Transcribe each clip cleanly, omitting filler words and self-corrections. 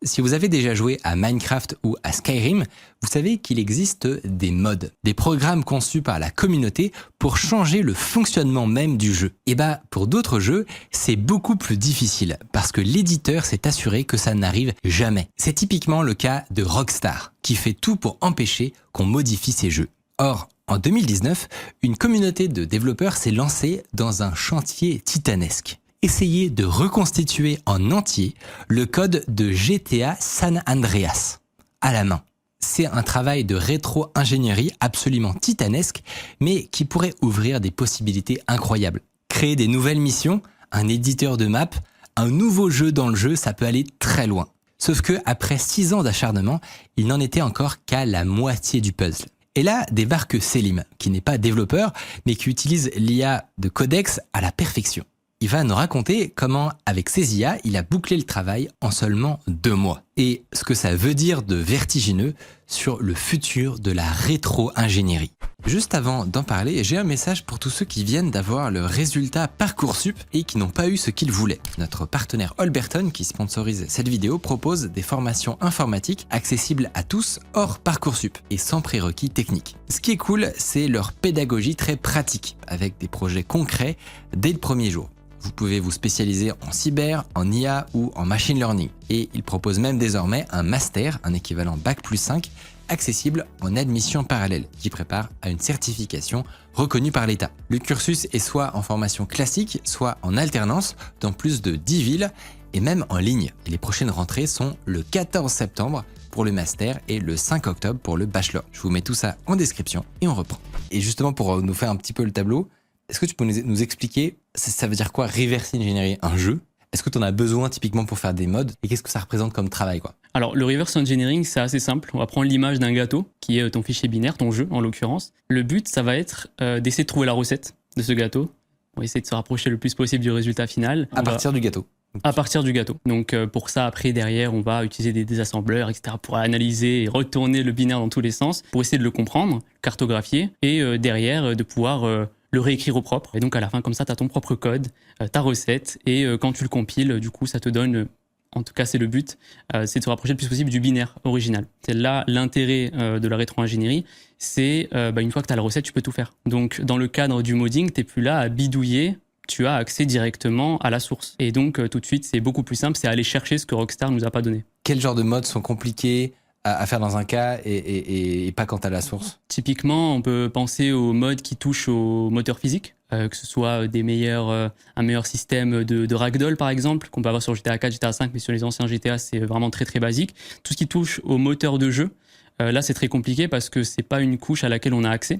Si vous avez déjà joué à Minecraft ou à Skyrim, vous savez qu'il existe des mods, des programmes conçus par la communauté pour changer le fonctionnement même du jeu. Et pour d'autres jeux, c'est beaucoup plus difficile parce que l'éditeur s'est assuré que ça n'arrive jamais. C'est typiquement le cas de Rockstar, qui fait tout pour empêcher qu'on modifie ses jeux. Or, en 2019, une communauté de développeurs s'est lancée dans un chantier titanesque. Essayer de reconstituer en entier le code de GTA San Andreas à la main. C'est un travail de rétro-ingénierie absolument titanesque, mais qui pourrait ouvrir des possibilités incroyables. Créer des nouvelles missions, un éditeur de map, un nouveau jeu dans le jeu, ça peut aller très loin. Sauf que après 6 ans d'acharnement, il n'en était encore qu'à la moitié du puzzle. Et là débarque Selim, qui n'est pas développeur, mais qui utilise l'IA de Codex à la perfection. Il va nous raconter comment, avec ses IA, il a bouclé le travail en seulement 2 mois. Et ce que ça veut dire de vertigineux sur le futur de la rétro-ingénierie. Juste avant d'en parler, j'ai un message pour tous ceux qui viennent d'avoir le résultat Parcoursup et qui n'ont pas eu ce qu'ils voulaient. Notre partenaire Holberton, qui sponsorise cette vidéo, propose des formations informatiques accessibles à tous hors Parcoursup et sans prérequis techniques. Ce qui est cool, c'est leur pédagogie très pratique, avec des projets concrets dès le premier jour. Vous pouvez vous spécialiser en cyber, en IA ou en machine learning. Et ils proposent même désormais un master, un équivalent Bac+5, accessible en admission parallèle, qui prépare à une certification reconnue par l'État. Le cursus est soit en formation classique, soit en alternance dans plus de 10 villes et même en ligne. Et les prochaines rentrées sont le 14 septembre pour le master et le 5 octobre pour le bachelor. Je vous mets tout ça en description et on reprend. Et justement pour nous faire un petit peu le tableau, est-ce que tu peux nous expliquer, ça veut dire quoi reverse engineering un jeu? Est-ce que tu en as besoin typiquement pour faire des mods? Et qu'est-ce que ça représente comme travail, quoi? Alors, le reverse engineering, c'est assez simple. On va prendre l'image d'un gâteau, qui est ton fichier binaire, ton jeu en l'occurrence. Le but, ça va être d'essayer de trouver la recette de ce gâteau. On va essayer de se rapprocher le plus possible du résultat final. À partir du gâteau. À partir du gâteau. Donc pour ça, après, derrière, on va utiliser des désassembleurs, etc. pour analyser et retourner le binaire dans tous les sens, pour essayer de le comprendre, cartographier, et derrière, de pouvoir le réécrire au propre. Et donc à la fin, comme ça, tu as ton propre code, ta recette, et quand tu le compiles, du coup, ça te donne, en tout cas c'est le but, c'est de se rapprocher le plus possible du binaire original. C'est là l'intérêt de la rétro-ingénierie, c'est une fois que tu as la recette, tu peux tout faire. Donc dans le cadre du modding, tu n'es plus là à bidouiller, tu as accès directement à la source. Et donc tout de suite, c'est beaucoup plus simple, c'est aller chercher ce que Rockstar nous a pas donné. Quel genre de mods sont compliqués à faire dans un cas et pas quand tu as la source? Typiquement, on peut penser aux mods qui touchent au moteur physique, que ce soit un meilleur système de ragdoll par exemple, qu'on peut avoir sur GTA 4, GTA 5, mais sur les anciens GTA, c'est vraiment très très basique. Tout ce qui touche au moteur de jeu, là c'est très compliqué parce que c'est pas une couche à laquelle on a accès.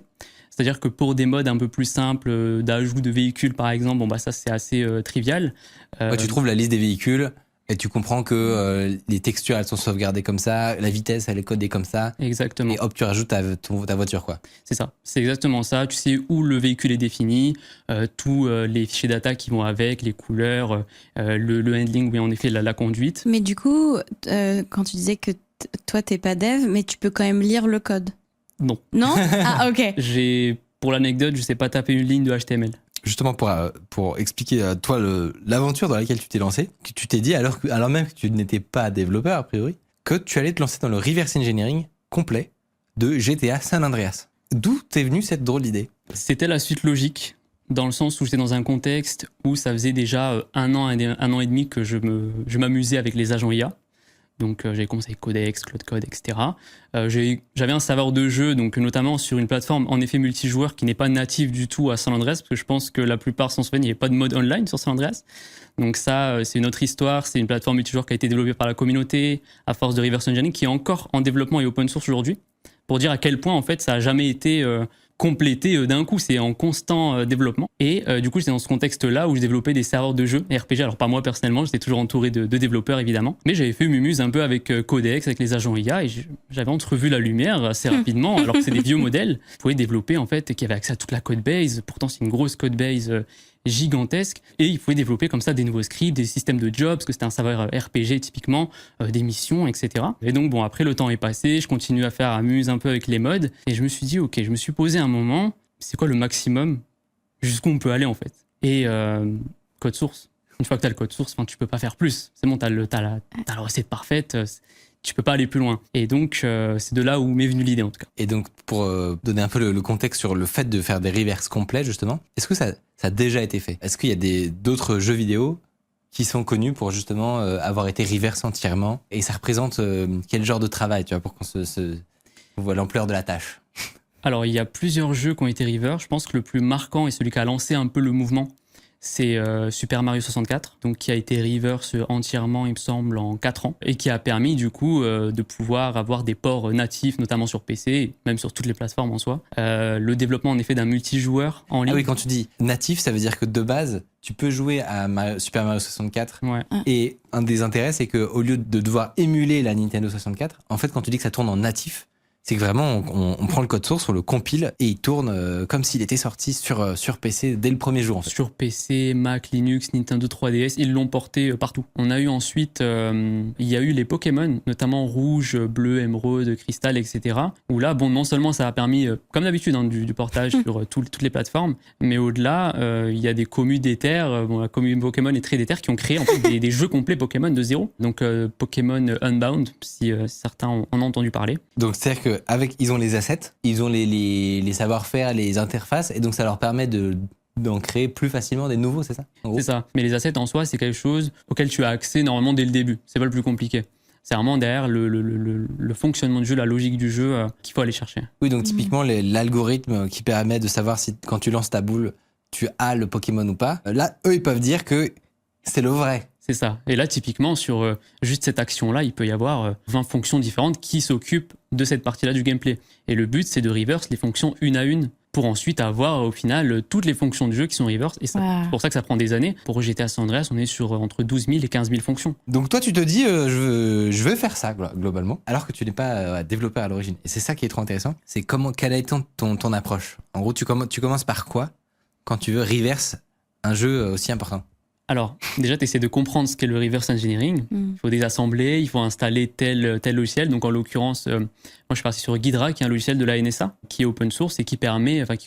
C'est-à-dire que pour des modes un peu plus simples, d'ajout de véhicules par exemple, ça c'est assez trivial. Ouais, tu trouves la liste des véhicules et tu comprends que les textures elles sont sauvegardées comme ça, la vitesse elle est codée comme ça. Exactement. Et hop, tu rajoutes ta voiture, quoi. C'est ça, c'est exactement ça. Tu sais où le véhicule est défini, tous les fichiers data qui vont avec, les couleurs, le handling, oui en effet la conduite. Mais du coup, quand tu disais que toi t'es pas dev, mais tu peux quand même lire le code. Non. Non? Ah ok. Pour l'anecdote, je sais pas taper une ligne de HTML. Justement pour expliquer à toi l'aventure dans laquelle tu t'es lancé, que tu t'es dit alors même que tu n'étais pas développeur a priori, que tu allais te lancer dans le reverse engineering complet de GTA San Andreas. D'où t'es venue cette drôle d'idée? C'était la suite logique, dans le sens où j'étais dans un contexte où ça faisait déjà un an et demi que je m'amusais avec les agents IA. Donc j'avais commencé avec Codex, Cloud Code, etc. J'avais un serveur de jeu, donc notamment sur une plateforme en effet multijoueur qui n'est pas native du tout à San Andreas, parce que je pense que la plupart s'en souviennent, il n'y avait pas de mode online sur San Andreas. Donc ça, c'est une autre histoire, c'est une plateforme multijoueur qui a été développée par la communauté à force de reverse engineering, qui est encore en développement et open source aujourd'hui, pour dire à quel point en fait ça n'a jamais été complété d'un coup, c'est en constant développement. Et du coup, j'étais dans ce contexte-là où je développais des serveurs de jeux RPG. Alors pas moi personnellement, j'étais toujours entouré de développeurs évidemment, mais j'avais fait mumuse un peu avec Codex, avec les agents IA, et j'avais entrevu la lumière assez rapidement, alors que c'est des vieux modèles. Vous pouvez développer en fait, qui avaient accès à toute la code base. Pourtant, c'est une grosse code base gigantesque, et il pouvait développer comme ça des nouveaux scripts, des systèmes de jobs, parce que c'était un serveur RPG typiquement, des missions, etc. Et donc bon, après le temps est passé, je continue à faire amuse un peu avec les mods, et je me suis dit ok, je me suis posé un moment, c'est quoi le maximum jusqu'où on peut aller en fait? Et code source. Une fois que tu as le code source, tu peux pas faire plus. C'est bon, tu as la recette parfaite, tu peux pas aller plus loin. Et donc, c'est de là où m'est venue l'idée en tout cas. Et donc, pour donner un peu le contexte sur le fait de faire des reverse complets, justement, est-ce que ça a déjà été fait? Est-ce qu'il y a d'autres jeux vidéo qui sont connus pour justement avoir été reverse entièrement? Et ça représente quel genre de travail, tu vois, pour qu'on voit l'ampleur de la tâche? Alors, il y a plusieurs jeux qui ont été reverse. Je pense que le plus marquant et celui qui a lancé un peu le mouvement, c'est Super Mario 64, donc qui a été reverse entièrement, il me semble, en 4 ans, et qui a permis du coup de pouvoir avoir des ports natifs, notamment sur PC, et même sur toutes les plateformes en soi. Le développement en effet d'un multijoueur en ligne. Ah oui, quand tu dis natif, ça veut dire que de base, tu peux jouer à Super Mario 64. Ouais. Et un des intérêts, c'est qu'au lieu de devoir émuler la Nintendo 64, en fait, quand tu dis que ça tourne en natif, c'est que vraiment, on prend le code source, on le compile et il tourne comme s'il était sorti sur PC dès le premier jour. En fait. Sur PC, Mac, Linux, Nintendo 3DS, ils l'ont porté partout. On a eu ensuite, il y a eu les Pokémon, notamment rouge, bleu, émeraude, cristal, etc. Où là, bon, non seulement ça a permis, comme d'habitude, du portage sur toutes les plateformes, mais au-delà, il y a des communes déterres, la commune Pokémon est très déterre, qui ont créé en fait, des jeux complets Pokémon de zéro. Donc Pokémon Unbound, si certains en ont entendu parler. Donc c'est-à-dire ils ont les assets, ils ont les savoir-faire, les interfaces, et donc ça leur permet d'en créer plus facilement des nouveaux, c'est ça? C'est ça. Mais les assets en soi, c'est quelque chose auquel tu as accès normalement dès le début. C'est pas le plus compliqué. C'est vraiment derrière le fonctionnement du jeu, la logique du jeu qu'il faut aller chercher. Oui, donc typiquement l'algorithme qui permet de savoir si quand tu lances ta boule, tu as le Pokémon ou pas. Là, eux, ils peuvent dire que c'est le vrai. C'est ça. Et là, typiquement, sur juste cette action-là, il peut y avoir 20 fonctions différentes qui s'occupent de cette partie-là du gameplay. Et le but, c'est de reverse les fonctions une à une pour ensuite avoir au final toutes les fonctions du jeu qui sont reverse. Et c'est pour ça que ça prend des années. Pour GTA San Andreas, on est sur entre 12 000 et 15 000 fonctions. Donc toi, tu te dis, je veux faire ça globalement, alors que tu n'es pas développeur à l'origine. Et c'est ça qui est trop intéressant. C'est quelle est ton approche? En gros, tu commences par quoi quand tu veux reverse un jeu aussi important? Alors, déjà, tu essaies de comprendre ce qu'est le reverse engineering. Il faut désassembler, il faut installer tel logiciel. Donc, en l'occurrence, moi, je suis parti sur Ghidra, qui est un logiciel de la NSA, qui est open source et qui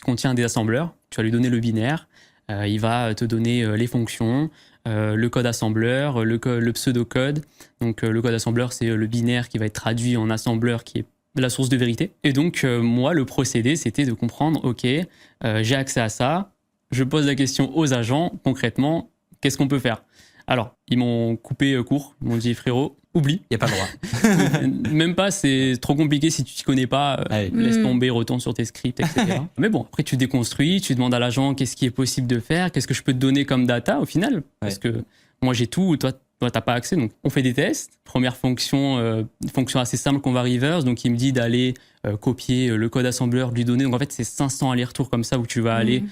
contient un désassembleur. Tu vas lui donner le binaire, il va te donner les fonctions, le code assembleur, le pseudocode. Donc, le code assembleur, c'est le binaire qui va être traduit en assembleur, qui est la source de vérité. Et donc, moi, le procédé, c'était de comprendre, OK, j'ai accès à ça, je pose la question aux agents, concrètement, qu'est-ce qu'on peut faire? Alors, ils m'ont coupé court. Ils m'ont dit, frérot, oublie. Il n'y a pas le droit. Même pas, c'est trop compliqué si tu t'y connais pas. Laisse tomber, retourne sur tes scripts, etc. Mais bon, après, tu déconstruis, tu demandes à l'agent qu'est-ce qui est possible de faire, qu'est-ce que je peux te donner comme data au final. Parce que moi, j'ai tout, toi, t'as pas accès. Donc, on fait des tests. Première fonction, une fonction assez simple qu'on va reverse. Donc, il me dit d'aller copier le code assembleur, lui donner. Donc, en fait, c'est 500 allers-retours comme ça où tu vas aller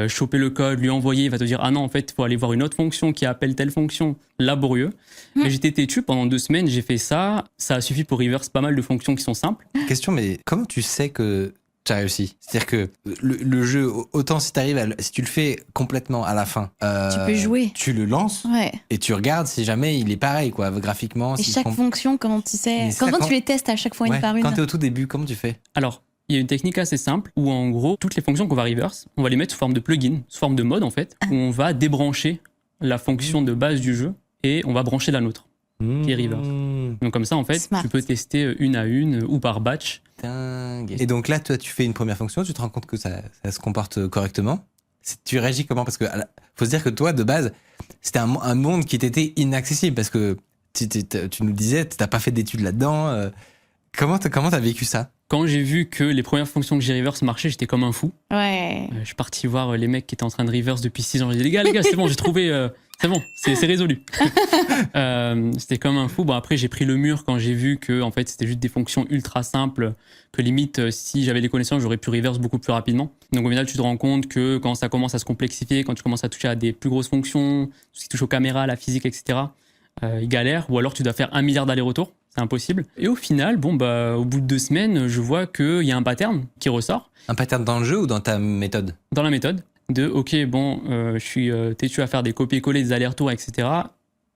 choper le code, lui envoyer. Il va te dire, ah non, en fait, il faut aller voir une autre fonction qui appelle telle fonction. Laborieux. Mais j'étais têtu pendant 2 semaines. J'ai fait ça. Ça a suffi pour reverse pas mal de fonctions qui sont simples. Question, mais comment tu sais que tu as réussi? C'est-à-dire que le jeu, autant si tu le fais complètement à la fin, tu peux jouer. Tu le lances et tu regardes si jamais il est pareil, quoi, graphiquement. Et chaque fonction, quand tu les testes à chaque fois une par une. Quand tu es au tout début, comment tu fais? Alors, il y a une technique assez simple où en gros, toutes les fonctions qu'on va reverse, on va les mettre sous forme de plugin, sous forme de mode en fait, où on va débrancher la fonction de base du jeu et on va brancher la nôtre, qui est reverse. Donc comme ça, en fait, tu peux tester une à une ou par batch. Dingue. Et donc là, toi, tu fais une première fonction, tu te rends compte que ça se comporte correctement. Tu réagis comment? Parce que faut se dire que toi, de base, c'était un monde qui t'était inaccessible parce que tu nous disais, tu n'as pas fait d'études là-dedans. Comment t'as vécu ça? Quand j'ai vu que les premières fonctions que j'ai reverse marchaient, j'étais comme un fou. Ouais. Je suis parti voir les mecs qui étaient en train de reverse depuis 6 ans. J'ai dit, les gars, c'est bon, j'ai trouvé... c'est bon, c'est résolu. C'était comme un fou. Bon, après, j'ai pris le mur quand j'ai vu que en fait, c'était juste des fonctions ultra simples, que limite, si j'avais les connaissances, j'aurais pu reverse beaucoup plus rapidement. Donc au final, tu te rends compte que quand ça commence à se complexifier, quand tu commences à toucher à des plus grosses fonctions, tout ce qui touche aux caméras, la physique, etc., ils galèrent. Ou alors, tu dois faire 1 milliard d'allers-retours. C'est impossible. Et au final, au bout de 2 semaines, je vois qu'il y a un pattern qui ressort. Un pattern dans le jeu ou dans ta méthode? Dans la méthode. Je suis têtu à faire des copier-coller, des allers-retours, etc.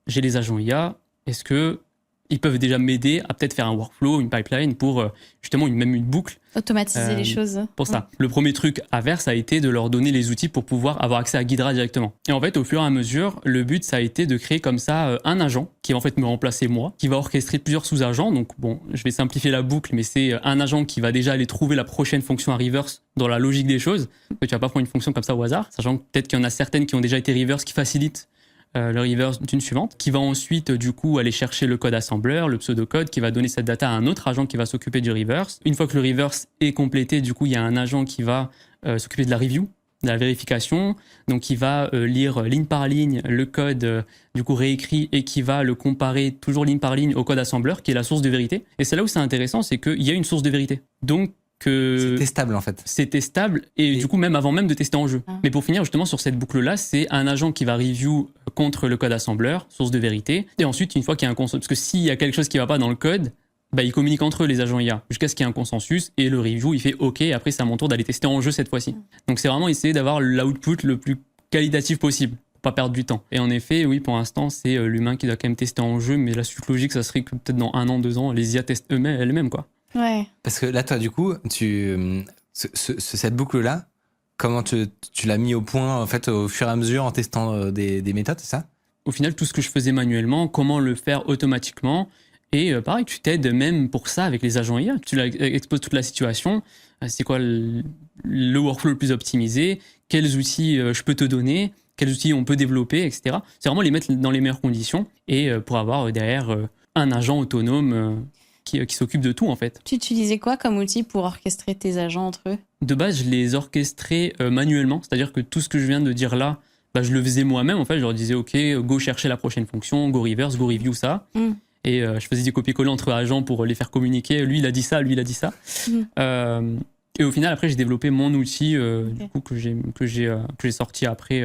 J'ai les agents IA. Est-ce qu'ils ils peuvent déjà m'aider à peut-être faire un workflow, une pipeline pour justement même une boucle. Automatiser les choses. Pour ça. Le premier truc à faire, ça a été de leur donner les outils pour pouvoir avoir accès à Ghidra directement. Et en fait, au fur et à mesure, le but, ça a été de créer comme ça un agent qui va en fait me remplacer moi, qui va orchestrer plusieurs sous-agents. Donc bon, je vais simplifier la boucle, mais c'est un agent qui va déjà aller trouver la prochaine fonction à reverse dans la logique des choses. Tu vas pas prendre une fonction comme ça au hasard, sachant que peut-être qu'il y en a certaines qui ont déjà été reverse, qui facilitent le reverse d'une suivante, qui va ensuite du coup aller chercher le code assembleur, le pseudocode, qui va donner cette data à un autre agent qui va s'occuper du reverse. Une fois que le reverse est complété, du coup il y a un agent qui va s'occuper de la review, de la vérification, donc qui va lire ligne par ligne le code du coup réécrit et qui va le comparer toujours ligne par ligne au code assembleur qui est la source de vérité. Et c'est là où c'est intéressant, c'est qu'il y a une source de vérité. Donc c'est testable en fait. C'est testable et du coup même avant même de tester en jeu. Mais pour finir justement sur cette boucle-là, c'est un agent qui va review contre le code assembleur, source de vérité. Et ensuite, une fois qu'il y a un consensus, parce que s'il y a quelque chose qui va pas dans le code, bah, ils communiquent entre eux les agents IA jusqu'à ce qu'il y ait un consensus et le review il fait OK. Et après c'est à mon tour d'aller tester en jeu cette fois-ci. Donc c'est vraiment essayer d'avoir l'output le plus qualitatif possible. Pas perdre du temps. Et en effet, oui, pour l'instant, c'est l'humain qui doit quand même tester en jeu, mais la suite logique, ça serait que peut-être dans 1 an, 2 ans, les IA testent elles-mêmes, quoi. Ouais. Parce que là, toi, du coup, cette boucle-là, comment tu l'as mis au point, en fait, au fur et à mesure, en testant des méthodes, c'est ça? Au final, tout ce que je faisais manuellement, comment le faire automatiquement. Et pareil, tu t'aides même pour ça avec les agents IA. Tu exposes toute la situation. C'est quoi le workflow le plus optimisé? Quels outils je peux te donner? Quels outils on peut développer, etc. C'est vraiment les mettre dans les meilleures conditions et pour avoir derrière un agent autonome qui s'occupe de tout en fait. Tu utilisais quoi comme outil pour orchestrer tes agents entre eux? De base, je les orchestrais manuellement, c'est-à-dire que tout ce que je viens de dire là, bah, je le faisais moi-même. En fait, je leur disais OK, go chercher la prochaine fonction, go reverse, go review ça. Et je faisais du copier-coller entre agents pour les faire communiquer. Lui, il a dit ça, lui, il a dit ça. Et au final, après, j'ai développé mon outil du coup, que j'ai sorti après,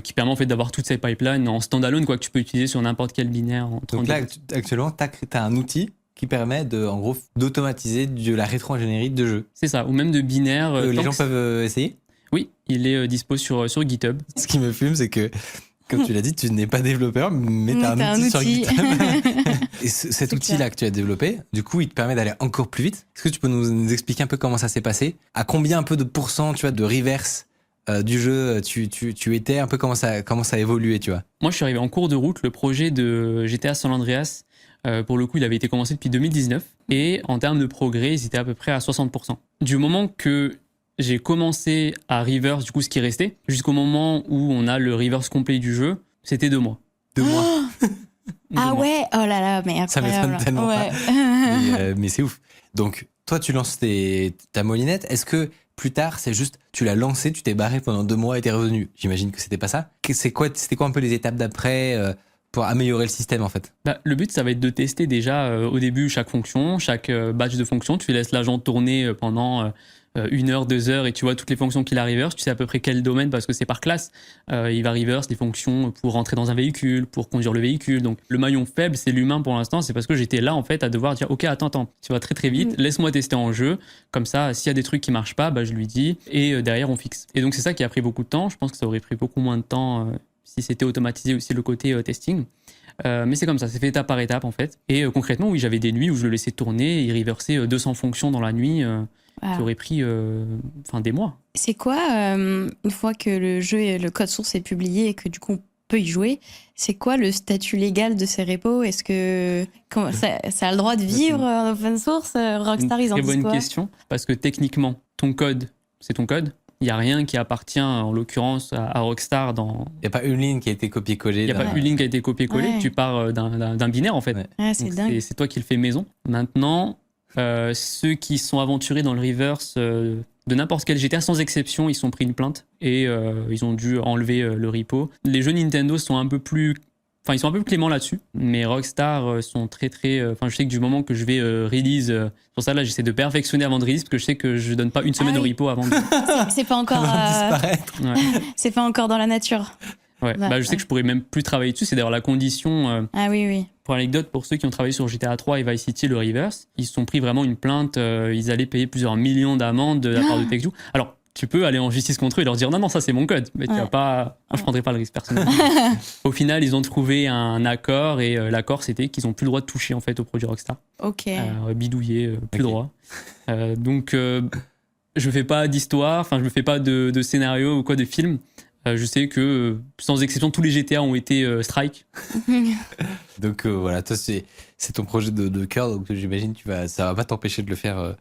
qui permet en fait d'avoir toutes ces pipelines en standalone, quoi, que tu peux utiliser sur n'importe quel binaire. Donc là, actuellement, tu as un outil qui permet en gros d'automatiser de la rétro-ingénierie de jeu. C'est ça, ou même de binaire. Les gens peuvent essayer? Oui, il est dispo sur GitHub. Ce qui me fume, c'est que, comme tu l'as dit, tu n'es pas développeur, mais tu as un outil sur GitHub. Et cet outil-là que tu as développé, du coup, il te permet d'aller encore plus vite. Est-ce que tu peux nous expliquer un peu comment ça s'est passé? À combien un peu de pourcents, tu vois, de reverse du jeu tu étais? Un peu comment ça a évolué, tu vois? Moi, je suis arrivé en cours de route. Le projet de GTA San Andreas, pour le coup, il avait été commencé depuis 2019. Et en termes de progrès, ils étaient à peu près à 60%. Du moment que j'ai commencé à reverse, du coup, ce qui restait, jusqu'au moment où on a le reverse complet du jeu, c'était 2 mois. 2 mois. Ah ouais, oh là là, mais incroyable. Ça m'étonne tellement ouais. pas. Mais c'est ouf. Donc, toi, tu lances ta molinette. Est-ce que plus tard, c'est juste, tu l'as lancé, tu t'es barré pendant 2 mois et t'es revenu? J'imagine que c'était pas ça. C'était quoi un peu les étapes d'après pour améliorer le système, en fait? Bah, le but, ça va être de tester déjà au début chaque fonction, chaque batch de fonctions. Tu laisses l'agent tourner pendant 1 heure, 2 heures et tu vois toutes les fonctions qu'il a reverse. Tu sais à peu près quel domaine parce que c'est par classe. Il va reverse des fonctions pour rentrer dans un véhicule, pour conduire le véhicule. Donc le maillon faible, c'est l'humain pour l'instant. C'est parce que j'étais là en fait à devoir dire OK, attends, tu vas très très vite. Laisse-moi tester en jeu. Comme ça, s'il y a des trucs qui marchent pas, bah, je lui dis et derrière on fixe. Et donc c'est ça qui a pris beaucoup de temps. Je pense que ça aurait pris beaucoup moins de temps si c'était automatisé aussi le côté testing. Mais c'est comme ça, c'est fait étape par étape en fait. Et concrètement, oui, j'avais des nuits où je le laissais tourner et il reversait 200 fonctions dans la nuit. Ça aurait pris des mois. C'est quoi, une fois que le jeu et le code source est publié et que du coup on peut y jouer, c'est quoi le statut légal de ces repos? Est-ce que ça a le droit de vivre en open source? Rockstar, ils en disent quoi? Très bonne question, parce que techniquement, ton code, c'est ton code. Il n'y a rien qui appartient, en l'occurrence, à Rockstar dans... Il n'y a pas une ligne qui a été copiée-collée. Il n'y a pas une ligne qui a été copiée-collée. Ouais. Tu pars d'un binaire, en fait. Ouais, c'est dingue. C'est toi qui le fais maison. Maintenant, ceux qui sont aventurés dans le reverse de n'importe quel GTA, sans exception, ils sont pris une plainte et ils ont dû enlever le repo. Les jeux Nintendo sont un peu plus... Enfin, ils sont un peu cléments là-dessus, mais Rockstar sont très très... Enfin, je sais que du moment que je vais release... pour ça, là, j'essaie de perfectionner avant de release, parce que je sais que je donne pas une semaine au repo avant de... C'est pas encore... disparaître. Ouais. C'est pas encore dans la nature. Ouais. Bah, je sais que je pourrais même plus travailler dessus. C'est d'ailleurs la condition... Ah oui. Pour anecdote, pour ceux qui ont travaillé sur GTA 3 et Vice City, le reverse, ils se sont pris vraiment une plainte. Ils allaient payer plusieurs millions d'amendes de la part de Take-Two. Alors, tu peux aller en justice contre eux et leur dire non, ça c'est mon code. Mais tu vas pas, je prendrai pas le risque personnel. Au final, ils ont trouvé un accord et l'accord c'était qu'ils ont plus le droit de toucher en fait au produit Rockstar. Ok. Bidouiller, plus le droit. Donc je fais pas d'histoire, enfin je me fais pas de scénario ou quoi de film. Je sais que sans exception tous les GTA ont été strike. Donc voilà, toi c'est ton projet de cœur, donc j'imagine ça va pas t'empêcher de le faire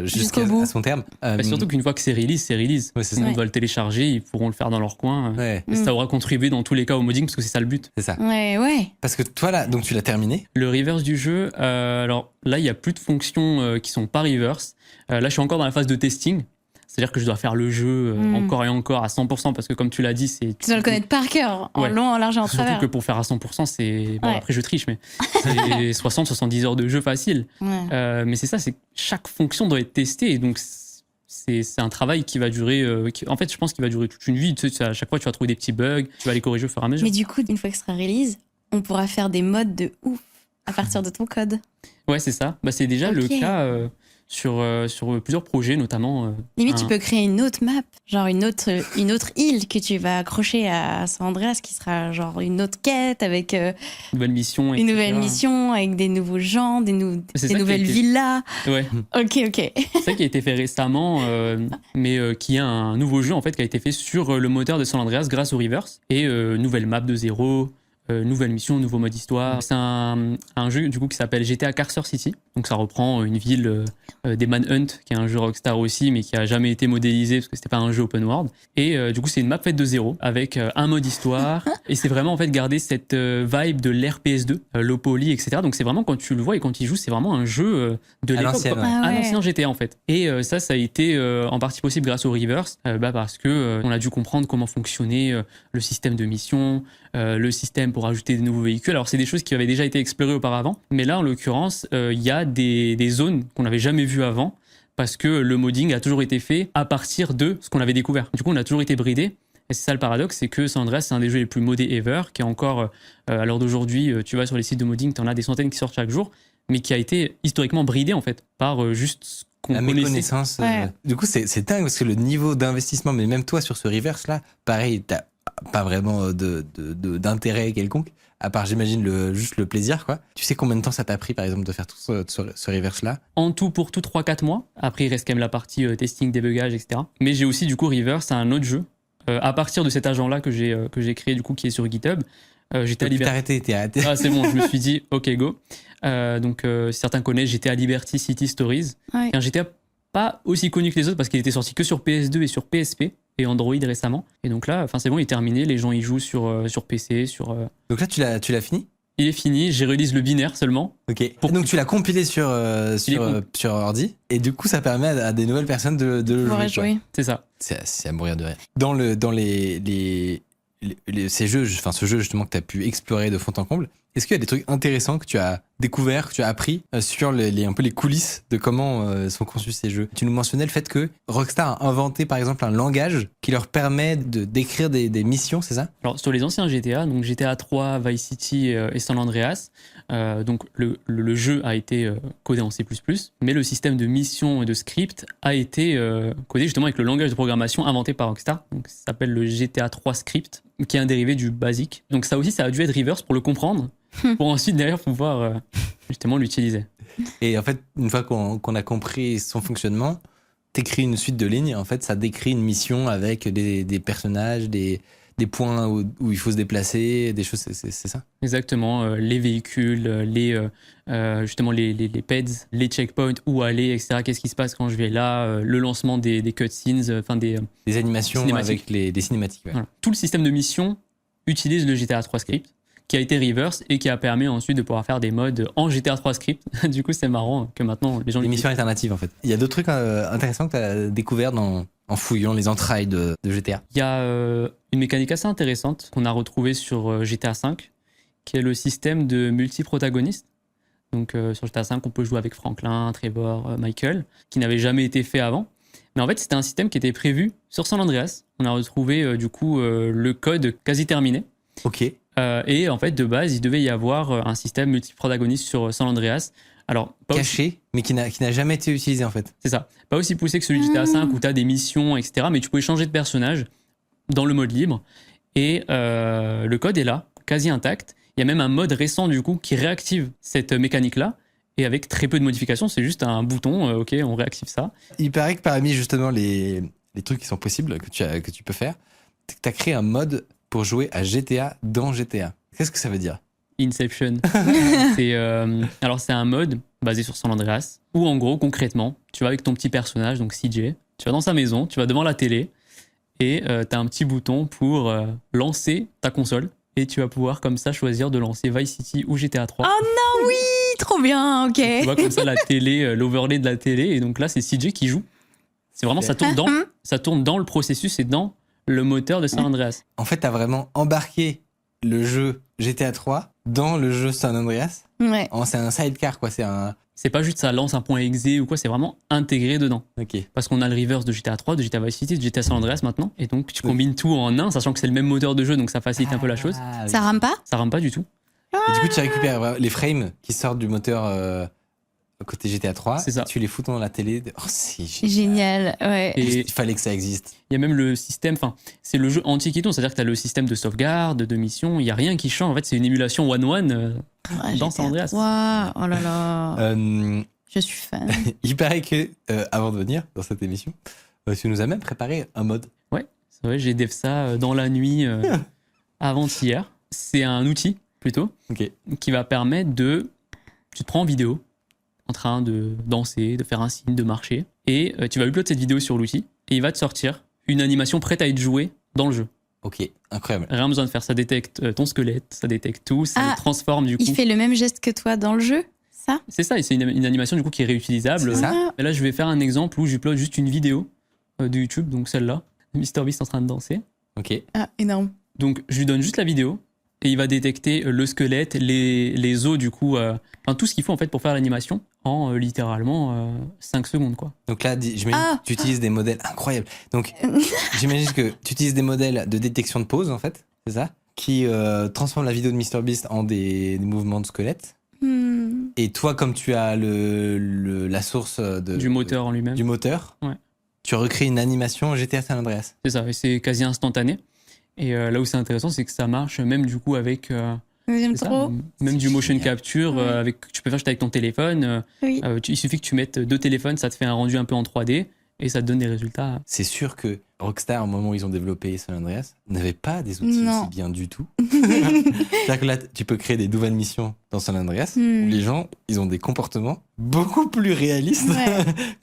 jusqu'à bout. à son terme. Surtout qu'une fois que c'est release, c'est release. Ouais, c'est Tout le ça. monde va le télécharger, ils pourront le faire dans leur coin. Ouais, Et ça aura contribué dans tous les cas au modding parce que c'est ça le but. c'est ça. Ouais. Parce que toi là, donc tu l'as terminé. Le reverse du jeu, alors là il y a plus de fonctions qui sont pas reverse. Là je suis encore dans la phase de testing. C'est-à-dire que je dois faire le jeu encore et encore à 100% parce que comme tu l'as dit, c'est... Tu dois le connaître par cœur, en Ouais. long, en large et en Surtout travers. que pour faire à 100%, c'est... Bon, Ouais. après je triche, mais c'est 60-70 heures de jeu facile. Ouais. Mais c'est ça, c'est que chaque fonction doit être testée et donc c'est un travail qui va durer... en fait, je pense qu'il va durer toute une vie. Tu sais, à chaque fois, tu vas trouver des petits bugs, tu vas les corriger au fur et à mesure. Mais du coup, une fois que ce sera release, on pourra faire des mods de ouf à partir de ton code. Ouais, c'est ça. Bah, c'est déjà le Ok. cas sur plusieurs projets, notamment... Limite, tu un- peux créer une autre map, genre une autre île que tu vas accrocher à San Andreas, qui sera genre une autre quête avec nouvelle mission, une etc. nouvelle mission, avec des nouveaux gens, des C'est ça qui a nouvelles été- villas. Ouais. Ok, ok. C'est ça qui a été fait récemment, mais qui est un nouveau jeu en fait qui a été fait sur le moteur de San Andreas grâce au Reverse et nouvelle map de zéro, nouvelle mission, nouveau mode histoire. C'est un jeu du coup qui s'appelle GTA Carcer City. Donc ça reprend une ville des Manhunt, qui est un jeu Rockstar aussi, mais qui a jamais été modélisé parce que c'était pas un jeu open world. Et du coup c'est une map faite de zéro avec un mode histoire. Et c'est vraiment en fait garder cette vibe de l'ère PS2, low poly, etc. Donc c'est vraiment quand tu le vois et quand il joue, c'est vraiment un jeu de À l'époque, l'ancienne, quoi. ouais. Ah À ouais. l'ancien GTA en fait. Et ça a été en partie possible grâce au Reverse, parce que on a dû comprendre comment fonctionnait le système de mission, le système pour ajouter des nouveaux véhicules. Alors c'est des choses qui avaient déjà été explorées auparavant, mais là en l'occurrence il y a des zones qu'on n'avait jamais vues avant parce que le modding a toujours été fait à partir de ce qu'on avait découvert. Du coup on a toujours été bridé. Et c'est ça le paradoxe, c'est que San Andreas, c'est un des jeux les plus modés ever, qui est encore, à l'heure d'aujourd'hui, tu vas sur les sites de modding, tu en as des centaines qui sortent chaque jour, mais qui a été historiquement bridé en fait par juste ce qu'on La connaissait. méconnaissance. Ouais. Du coup, c'est dingue parce que le niveau d'investissement, mais même toi sur ce reverse là, pareil, t'as pas vraiment d'intérêt quelconque, à part j'imagine juste le plaisir quoi. Tu sais combien de temps ça t'a pris par exemple de faire tout ce reverse là? En tout pour tout 3-4 mois. Après, il reste quand même la partie testing, débugage, etc. Mais j'ai aussi du coup Reverse, un autre jeu. À partir de cet agent-là que j'ai créé, du coup, qui est sur GitHub, j'étais à Liberty. T'es arrêté. Ah, c'est bon, je me suis dit, ok, go. Donc, si certains connaissent, j'étais à Liberty City Stories. Ouais. Un GTA pas aussi connu que les autres parce qu'il était sorti que sur PS2 et sur PSP et Android récemment. Et donc là, c'est bon, il est terminé. Les gens y jouent sur PC, Donc là, tu l'as fini? Il est fini. J'ai release le binaire seulement. Ok. Donc tu l'as compilé sur ordi et du coup ça permet à des nouvelles personnes de le Pour jouer. quoi. jouer. C'est ça. C'est à mourir de rire. Dans ces jeux, enfin ce jeu justement que tu as pu explorer de fond en comble, est-ce qu'il y a des trucs intéressants que tu as découvert, que tu as appris sur un peu les coulisses de comment sont conçus ces jeux? Tu nous mentionnais le fait que Rockstar a inventé par exemple un langage qui leur permet de d'écrire des missions, c'est ça? Alors, sur les anciens GTA, donc GTA 3, Vice City et San Andreas, donc le jeu a été codé en C++, mais le système de mission et de script a été codé justement avec le langage de programmation inventé par Rockstar. Donc, ça s'appelle le GTA 3 script, qui est un dérivé du basic. Donc, ça aussi, ça a dû être reverse pour le comprendre, pour ensuite derrière pouvoir justement l'utiliser. Et en fait, une fois qu'on a compris son fonctionnement, t'écris une suite de lignes, en fait ça décrit une mission avec des personnages, des points où il faut se déplacer, des choses, c'est ça? Exactement, les véhicules, justement les PEDs, les checkpoints, où aller, etc. Qu'est-ce qui se passe quand je vais là, le lancement des cutscenes, enfin des Des animations cinématiques. avec des cinématiques. Ouais. Voilà. Tout le système de mission utilise le GTA 3 script, qui a été reverse et qui a permis ensuite de pouvoir faire des modes en GTA 3 script. Du coup, c'est marrant que maintenant les gens Des l'utilisent. missions alternatives en fait. Il y a d'autres trucs intéressants que tu as découvert en fouillant les entrailles de GTA. Il y a une mécanique assez intéressante qu'on a retrouvée sur GTA 5, qui est le système de multi-protagonistes. Donc sur GTA 5, on peut jouer avec Franklin, Trevor, Michael, qui n'avait jamais été fait avant. Mais en fait, c'était un système qui était prévu sur San Andreas. On a retrouvé du coup le code quasi terminé. Ok. Et en fait, de base, il devait y avoir un système multi-protagoniste sur San Andreas Alors, pas aussi, caché, mais qui n'a jamais été utilisé en fait. c'est ça. Pas aussi poussé que celui de GTA V où tu as des missions, etc. Mais tu pouvais changer de personnage dans le mode libre. Et le code est là, quasi intact. Il y a même un mode récent du coup qui réactive cette mécanique-là. Et avec très peu de modifications, c'est juste un bouton, ok, on réactive ça. Il paraît que parmi justement les trucs qui sont possibles, que tu peux faire, tu as créé un mode pour jouer à GTA dans GTA. Qu'est-ce que ça veut dire? Inception. Alors c'est un mode basé sur San Andreas où en gros concrètement tu vas avec ton petit personnage donc CJ, tu vas dans sa maison, tu vas devant la télé et tu as un petit bouton pour lancer ta console et tu vas pouvoir comme ça choisir de lancer Vice City ou GTA 3. Oh non, oui, trop bien, ok. Tu vois comme ça la télé, l'overlay de la télé et donc là c'est CJ qui joue. C'est vraiment ça tourne dans le processus et dans le moteur de San Andreas. En fait, tu as vraiment embarqué le jeu GTA 3 dans le jeu San Andreas. Ouais. C'est un sidecar, quoi. C'est un. C'est pas juste ça lance un point exe ou quoi, c'est vraiment intégré dedans. Ok. Parce qu'on a le reverse de GTA 3, de GTA Vice City, de GTA San Andreas maintenant. Et donc tu combines tout en un, sachant que c'est le même moteur de jeu, donc ça facilite un peu la chose. Oui. Ça rame pas? Ça rame pas du tout. Et du coup, tu récupères les frames qui sortent du moteur côté GTA 3. C'est ça. Tu les fous dans la télé. Oh, c'est Génial, ouais. Et il fallait que ça existe. il y a même le système, enfin, c'est le jeu anti-Keton, c'est-à-dire que tu as le système de sauvegarde, de mission, il n'y a rien qui change. En fait, c'est une émulation one-one Ouais, dans San Andreas. Wow, oh là là, je suis fan. Il paraît que, avant de venir dans cette émission, tu nous as même préparé un mode. C'est vrai, j'ai dev ça dans la nuit avant-hier. C'est un outil, plutôt, Ok. qui va permettre de... Tu te prends en vidéo, en train de danser, de faire un signe, de marcher, et tu vas upload cette vidéo sur l'outil, et il va te sortir une animation prête à être jouée dans le jeu. Ok, incroyable. Rien besoin de faire, ça détecte ton squelette, ça détecte tout, ça le transforme du coup. Il fait le même geste que toi dans le jeu, ça? C'est ça, et c'est une animation du coup qui est réutilisable. C'est ça. Et là, je vais faire un exemple où j'upload juste une vidéo de YouTube, donc celle-là, MrBeast en train de danser. Ok. Ah, énorme. Donc je lui donne juste la vidéo et il va détecter le squelette, les os du coup, enfin tout ce qu'il faut en fait pour faire l'animation en littéralement 5 secondes quoi. Donc là, j'imagine que tu utilises des modèles incroyables. Donc j'imagine que tu utilises des modèles de détection de pose en fait, c'est ça, qui transforment la vidéo de MrBeast en des mouvements de squelette. Et toi, comme tu as la source du moteur en lui-même. Du moteur, ouais. Tu recrées une animation GTA San Andreas. C'est ça, et c'est quasi instantané. Et là où c'est intéressant, c'est que ça marche même du coup avec J'aime trop. même du motion capture, Ouais. tu peux faire juste avec ton téléphone. Oui. Il suffit que tu mettes 2 téléphones, ça te fait un rendu un peu en 3D et ça te donne des résultats. C'est sûr que Rockstar, au moment où ils ont développé San Andreas, n'avait pas des outils Non. aussi bien du tout. C'est-à-dire que là, tu peux créer des nouvelles missions dans San Andreas où les gens, ils ont des comportements beaucoup plus réalistes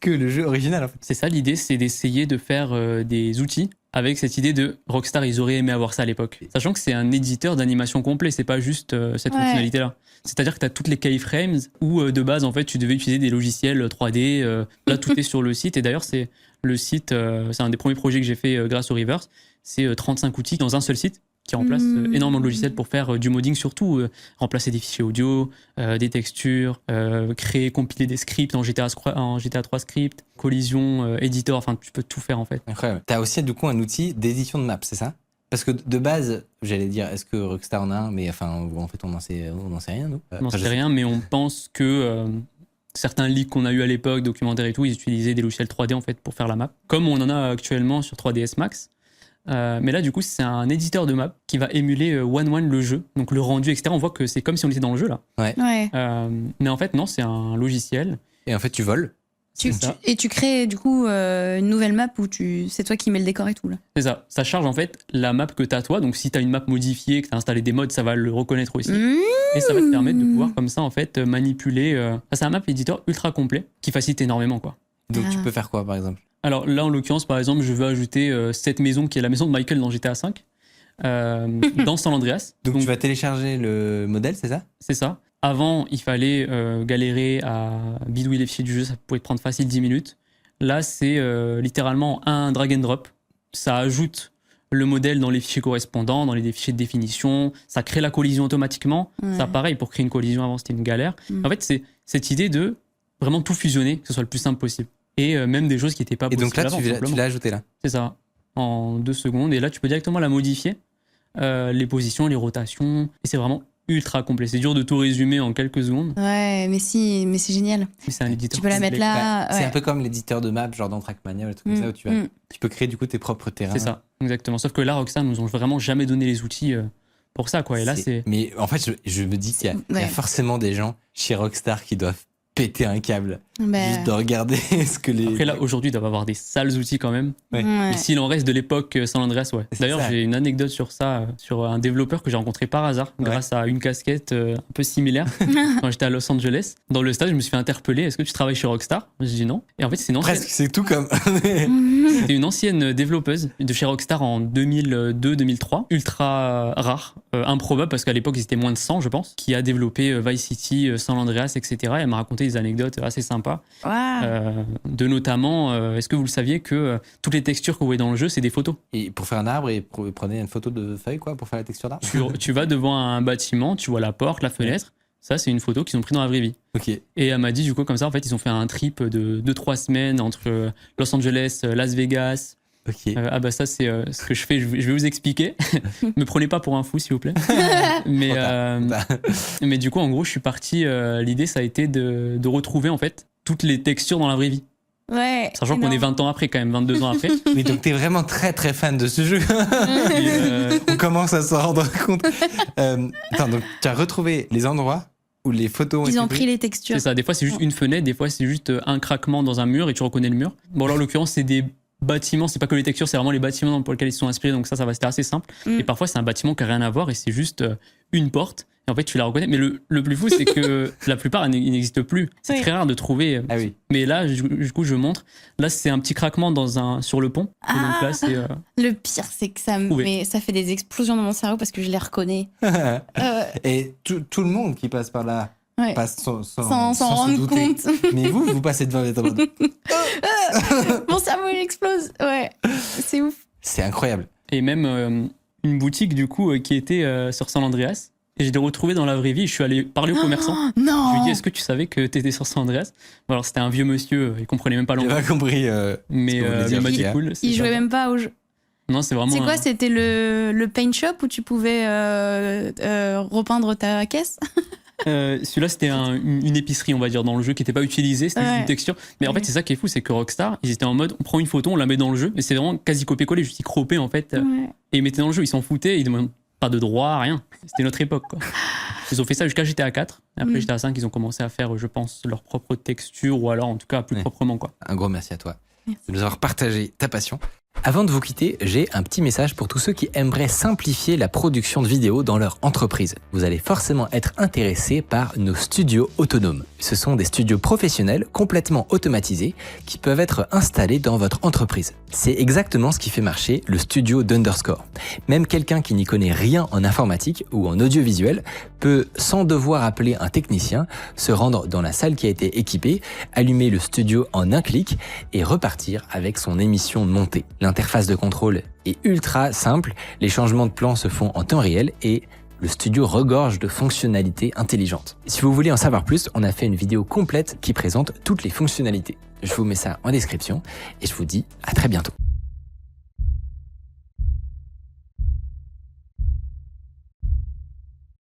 que le jeu original. En fait. C'est ça l'idée, c'est d'essayer de faire des outils avec cette idée de Rockstar, ils auraient aimé avoir ça à l'époque. Sachant que c'est un éditeur d'animation complet, c'est pas juste cette fonctionnalité-là. C'est-à-dire que tu as toutes les keyframes où de base, en fait, tu devais utiliser des logiciels 3D. Là, tout est sur le site. Et d'ailleurs, c'est le site, c'est un des premiers projets que j'ai fait grâce au Reverse. C'est 35 outils dans un seul site qui remplace énormément de logiciels pour faire du modding, surtout remplacer des fichiers audio, des textures, créer, compiler des scripts en GTA 3 script, collision, éditeur, enfin tu peux tout faire en fait. Incroyable. Tu as aussi du coup un outil d'édition de maps, c'est ça? Parce que de base, j'allais dire, est-ce que Rockstar en a un? Mais enfin, en fait, on n'en sait rien, nous. On n'en sait rien, mais on pense que certains leaks qu'on a eu à l'époque, documentaires et tout, ils utilisaient des logiciels 3D en fait pour faire la map, comme on en a actuellement sur 3ds Max. Mais là, du coup, c'est un éditeur de map qui va émuler one-one le jeu, donc le rendu, etc. On voit que c'est comme si on était dans le jeu là. Ouais. Mais en fait, non, c'est un logiciel. Et en fait, tu voles. Et tu crées du coup une nouvelle map où c'est toi qui mets le décor et tout là. C'est ça. Ça charge en fait la map que tu as toi. Donc si tu as une map modifiée, que tu as installé des mods, ça va le reconnaître aussi. Et ça va te permettre de pouvoir comme ça en fait manipuler. Ça, c'est un map éditeur ultra complet qui facilite énormément quoi. Donc tu peux faire quoi par exemple? Alors là, en l'occurrence, par exemple, je veux ajouter cette maison qui est la maison de Michael dans GTA V dans San Andreas. Donc tu vas télécharger le modèle, c'est ça? C'est ça. Avant, il fallait galérer à bidouiller les fichiers du jeu, ça pouvait prendre facile 10 minutes. Là, c'est littéralement un drag and drop. Ça ajoute le modèle dans les fichiers correspondants, dans les fichiers de définition. Ça crée la collision automatiquement. Ça, pareil, pour créer une collision avant, c'était une galère. En fait, c'est cette idée de vraiment tout fusionner, que ce soit le plus simple possible. Et même des choses qui n'étaient pas possibles. Et donc là, avant, tu l'as ajouté là? C'est ça, en 2 secondes. Et là, tu peux directement la modifier. Les positions, les rotations. Et c'est vraiment ultra complet. C'est dur de tout résumer en quelques secondes. Ouais, mais c'est génial. Mais c'est un éditeur. Tu peux la mettre complet. là. C'est ouais. un peu comme l'éditeur de map, genre dans Trackmania, le truc comme ça, où tu peux créer du coup tes propres terrains. C'est ça, exactement. Sauf que là, Rockstar nous ont vraiment jamais donné les outils pour ça, quoi. Et là, c'est. Mais en fait, je me dis qu'il y a forcément des gens chez Rockstar qui doivent péter un câble. Juste de regarder ce que les. Après, là, aujourd'hui, ils doivent avoir des sales outils quand même. Ouais. Et s'il en reste de l'époque San Andreas, ouais. C'est D'ailleurs, ça. j'ai une anecdote sur ça, sur un développeur que j'ai rencontré par hasard, grâce à une casquette un peu similaire, quand j'étais à Los Angeles. Dans le stage, je me suis fait interpeller. Est-ce que tu travailles chez Rockstar? J'ai dit non. Et en fait, c'est une ancienne. Presque, c'est tout comme. C'était une ancienne développeuse de chez Rockstar en 2002-2003, ultra rare, improbable parce qu'à l'époque ils étaient moins de 100 je pense, qui a développé Vice City, San Andreas, etc. Et elle m'a raconté des anecdotes assez sympas, de notamment, est-ce que vous le saviez que toutes les textures que vous voyez dans le jeu c'est des photos. Et pour faire un arbre, prenez une photo de feuille quoi, pour faire la texture d'arbre. Tu vas devant un bâtiment, tu vois la porte, la fenêtre, ça c'est une photo qu'ils ont pris dans la vraie vie. Ok. Et elle m'a dit du coup comme ça en fait ils ont fait un trip de 2-3 semaines entre Los Angeles, Las Vegas. Ok. Ah bah ça c'est ce que je fais, je vais vous expliquer. Me prenez pas pour un fou s'il vous plaît. Mais du coup en gros je suis parti, l'idée ça a été de retrouver en fait toutes les textures dans la vraie vie. Ouais. Sachant qu'on est 20 ans après quand même, 22 ans après. Mais donc t'es vraiment très très fan de ce jeu. Et, On commence à s'en rendre compte. Attends, donc tu as retrouvé les endroits où les photos Ils ont été pris les textures. c'est ça, des fois c'est juste une fenêtre, des fois c'est juste un craquement dans un mur et tu reconnais le mur. Bon alors en l'occurrence c'est des bâtiments, c'est pas que les textures, c'est vraiment les bâtiments pour lesquels ils se sont inspirés, donc ça va, c'était assez simple. Et parfois c'est un bâtiment qui a rien à voir et c'est juste une porte et en fait tu la reconnais. Mais le plus fou c'est que la plupart ils n'existent plus. C'est très rare de trouver. Ah oui. Mais là du coup je montre. Là c'est un petit craquement sur le pont. Et donc là c'est Le pire c'est que ça fait des explosions dans mon cerveau parce que je les reconnais. Et tout le monde qui passe par là passe sans s'en se rendre douter. compte. Mais vous passez devant les tableaux. Mon cerveau il explose. Ouais, c'est ouf. C'est incroyable. et même une boutique du coup qui était sur San Andreas. Et je l'ai retrouvé dans la vraie vie. Je suis allé parler au commerçant. Non. Je lui ai dit, est-ce que tu savais que t'étais sur San Andreas? Bon, alors c'était un vieux monsieur, il comprenait même pas J'ai l'anglais. pas compris. Mais ce que vous voulez il dire, m'a dit Kia. cool. Il jouait même pas au jeu. Non, c'est vraiment. C'est quoi? C'était le paint shop où tu pouvais repeindre ta caisse? Celui-là, c'était une épicerie, on va dire, dans le jeu qui n'était pas utilisée, c'était juste une texture. Mais en fait, c'est ça qui est fou, c'est que Rockstar, ils étaient en mode, on prend une photo, on la met dans le jeu, et c'est vraiment quasi copier-coller, juste y cropper en fait, et ils mettaient dans le jeu, ils s'en foutaient, ils demandent pas de droit, rien. C'était notre époque, quoi. Ils ont fait ça jusqu'à GTA 4, et après GTA 5, ils ont commencé à faire, je pense, leur propre texture, ou alors en tout cas plus proprement, quoi. Un gros merci à toi de nous avoir partagé ta passion. Avant de vous quitter, j'ai un petit message pour tous ceux qui aimeraient simplifier la production de vidéos dans leur entreprise. Vous allez forcément être intéressés par nos studios autonomes. Ce sont des studios professionnels complètement automatisés qui peuvent être installés dans votre entreprise. C'est exactement ce qui fait marcher le studio d'Underscore. Même quelqu'un qui n'y connaît rien en informatique ou en audiovisuel peut, sans devoir appeler un technicien, se rendre dans la salle qui a été équipée, allumer le studio en un clic et repartir avec son émission montée. L'interface de contrôle est ultra simple, les changements de plan se font en temps réel et le studio regorge de fonctionnalités intelligentes. Si vous voulez en savoir plus, on a fait une vidéo complète qui présente toutes les fonctionnalités. Je vous mets ça en description et je vous dis à très bientôt.